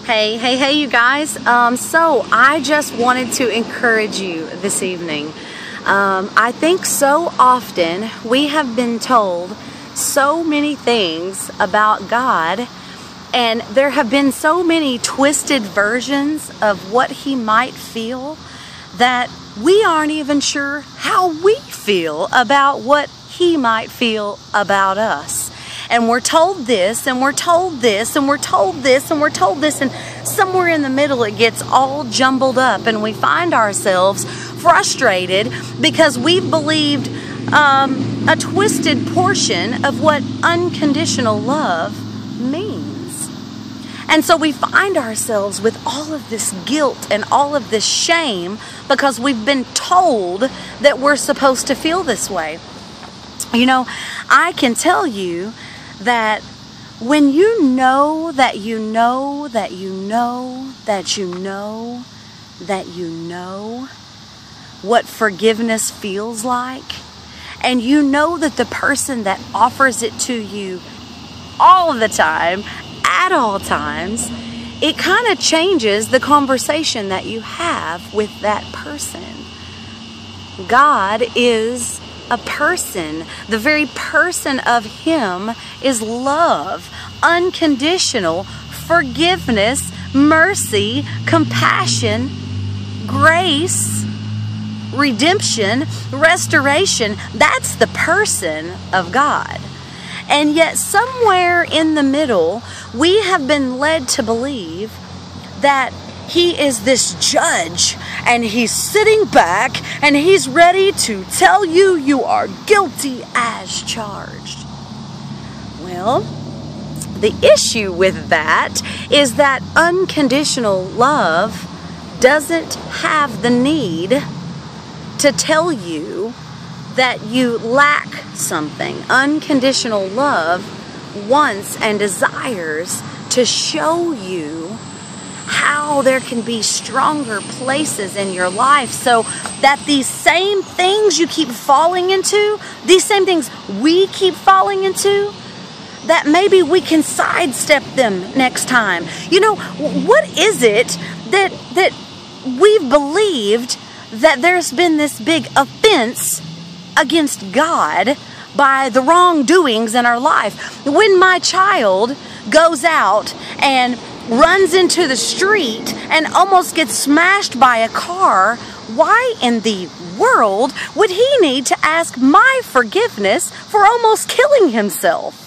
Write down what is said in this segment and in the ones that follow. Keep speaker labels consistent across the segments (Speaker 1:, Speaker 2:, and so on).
Speaker 1: Hey, you guys. So I just wanted to encourage you this evening. I think so often we have been told so many things about God, and there have been so many twisted versions of what He might feel that we aren't even sure how we feel about what He might feel about us. And we're told this, and we're told this, and we're told this, and we're told this, and somewhere in the middle it gets all jumbled up, and we find ourselves frustrated because we've believed a twisted portion of what unconditional love means. And so we find ourselves with all of this guilt and all of this shame because we've been told that we're supposed to feel this way. You know, I can tell you that when you know that you know that you know that you know that you know what forgiveness feels like, and you know that the person that offers it to you all the time, at all times, it kind of changes the conversation that you have with that person. God is a person. The very person of Him is love, unconditional forgiveness, mercy, compassion, grace, redemption, restoration. That's the person of God. And yet somewhere in the middle, we have been led to believe that He is this judge, and He's sitting back and He's ready to tell you you are guilty as charged. Well, the issue with that is that unconditional love doesn't have the need to tell you that you lack something. Unconditional love wants and desires to show you how there can be stronger places in your life, so that these same things you keep falling into, these same things we keep falling into, that maybe we can sidestep them next time. You know, what is it that we've believed that there's been this big offense against God by the wrongdoings in our life? When my child goes out and runs into the street and almost gets smashed by a car, why in the world would he need to ask my forgiveness for almost killing himself?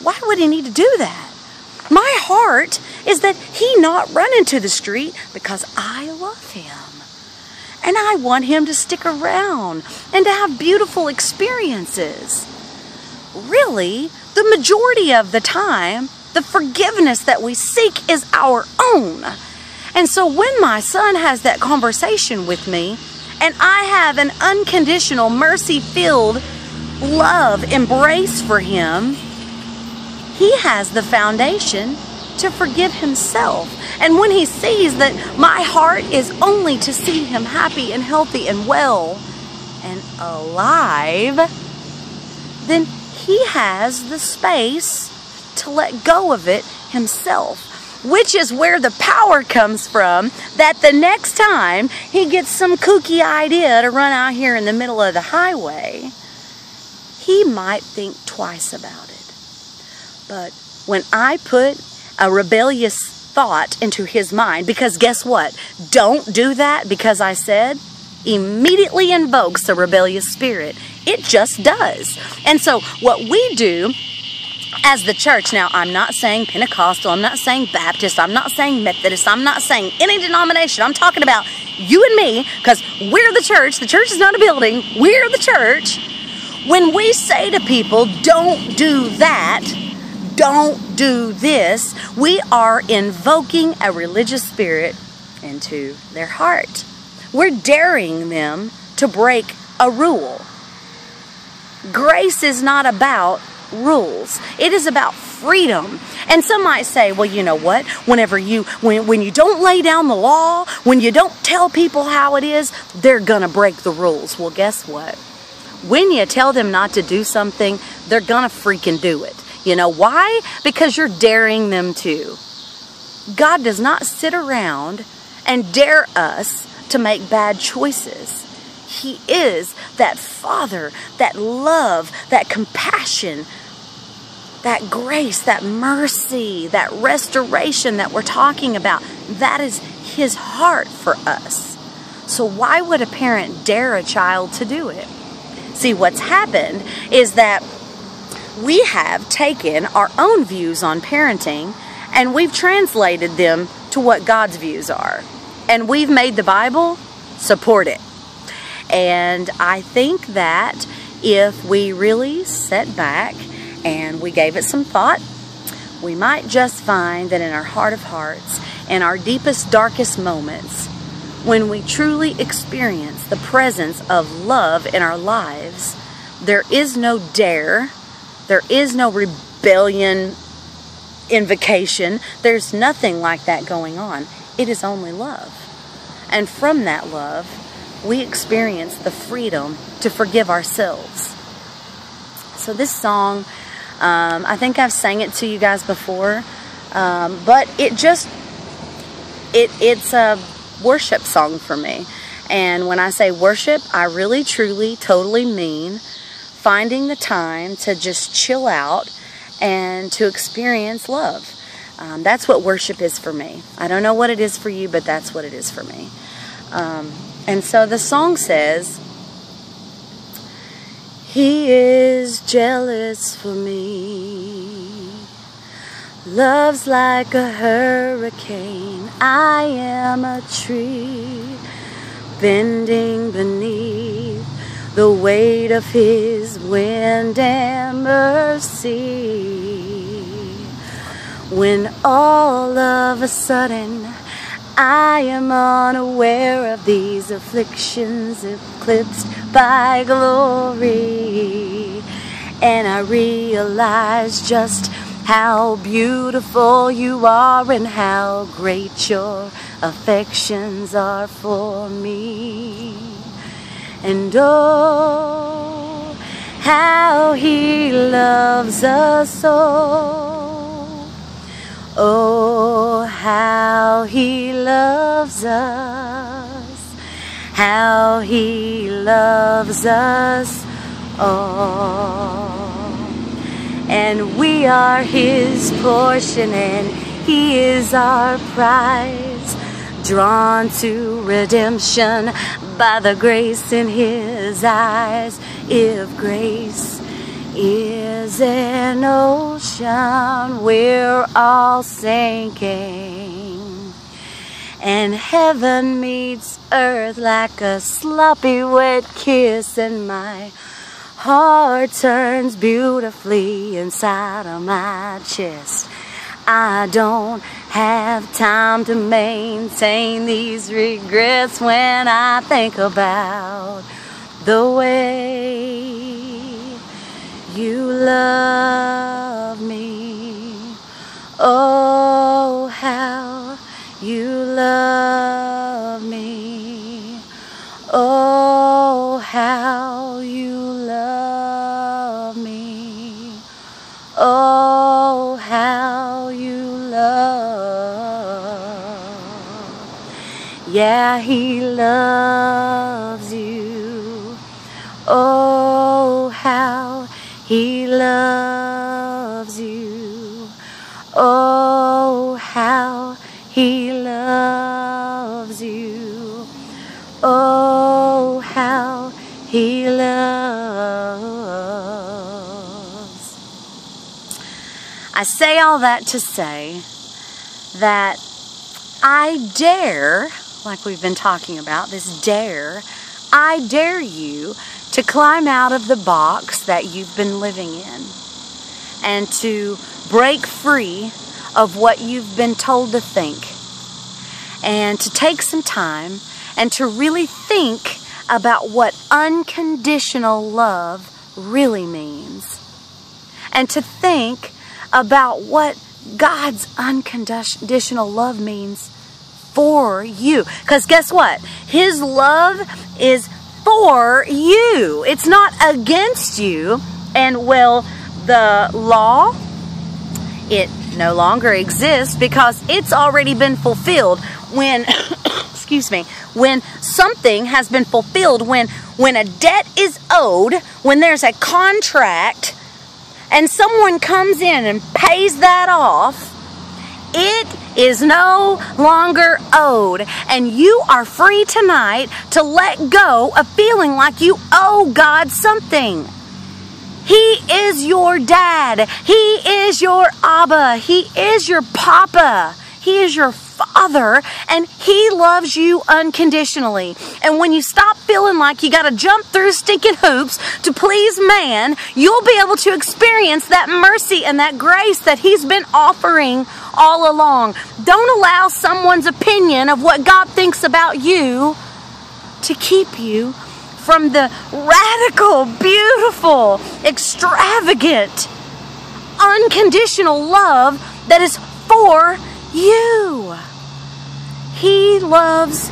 Speaker 1: Why would he need to do that? My heart is that he not run into the street because I love him. And I want him to stick around and to have beautiful experiences. Really, the majority of the time, the forgiveness that we seek is our own. And so when my son has that conversation with me, and I have an unconditional, mercy-filled love embrace for him, he has the foundation to forgive himself. And when he sees that my heart is only to see him happy and healthy and well and alive, then he has the space to let go of it himself, which is where the power comes from, that the next time he gets some kooky idea to run out here in the middle of the highway, he might think twice about it. But when I put a rebellious thought into his mind, because guess what? Don't do that because I said, immediately invokes a rebellious spirit. It just does. And so what we do as the church, now I'm not saying Pentecostal, I'm not saying Baptist, I'm not saying Methodist, I'm not saying any denomination, I'm talking about you and me, because we're the church is not a building, we're the church. When we say to people, don't do that, don't do this, we are invoking a religious spirit into their heart. We're daring them to break a rule. Grace is not about rules. It is about freedom. And some might say, well, you know what? When you don't lay down the law, when you don't tell people how it is, they're gonna break the rules. Well, guess what? When you tell them not to do something, they're gonna freaking do it. You know why? Because you're daring them to. God does not sit around and dare us to make bad choices. He is that Father, that love, that compassion, that grace, that mercy, that restoration that we're talking about. That is His heart for us. So why would a parent dare a child to do it? See, what's happened is that we have taken our own views on parenting and we've translated them to what God's views are. And we've made the Bible support it. And I think that if we really sat back and we gave it some thought, we might just find that in our heart of hearts, in our deepest, darkest moments, when we truly experience the presence of love in our lives, there is no dare, there is no rebellion, invocation, there's nothing like that going on. It is only love. And from that love, we experience the freedom to forgive ourselves. So this song, I think I've sang it to you guys before, but it's a worship song for me. And when I say worship, I really, truly, totally mean finding the time to just chill out and to experience love. That's what worship is for me. I don't know what it is for you, but that's what it is for me. And so the song says, He is jealous for me, love's like a hurricane, I am a tree, bending beneath the weight of His wind and mercy. When all of a sudden I am unaware of these afflictions eclipsed by glory, and I realize just how beautiful you are and how great your affections are for me. And oh, how He loves us all. Oh, how He loves us, how He loves us all. And we are His portion and He is our prize, drawn to redemption by the grace in His eyes. If grace is an ocean, we're all sinking, and heaven meets earth like a sloppy wet kiss, and my heart turns beautifully inside of my chest. I don't have time to maintain these regrets when I think about the way You love me. Oh, how You love me. Oh, how You love me. Oh, how You love. Yeah, He loves you. Oh, how He loves you. Oh, how He loves you. Oh, how He loves. I say all that to say that I dare, like we've been talking about, this dare, I dare you to climb out of the box that you've been living in and to break free of what you've been told to think, and to take some time and to really think about what unconditional love really means, and to think about what God's unconditional love means for you. Because guess what? His love is for you. It's not against you. And well, the law, it no longer exists because it's already been fulfilled. When, excuse me, when something has been fulfilled, when a debt is owed, when there's a contract, and someone comes in and pays that off, it is no longer owed. And you are free tonight to let go of feeling like you owe God something. He is your dad. He is your Abba. He is your Papa. He is your Father, and He loves you unconditionally. And when you stop feeling like you got to jump through stinking hoops to please man, you'll be able to experience that mercy and that grace that He's been offering all along. Don't allow someone's opinion of what God thinks about you to keep you from the radical, beautiful, extravagant, unconditional love that is for you. He loves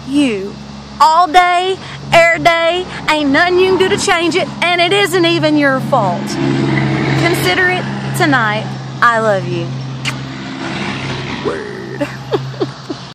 Speaker 1: you all day, every day. Ain't nothing you can do to change it, and it isn't even your fault. Consider it tonight. I love you. Word.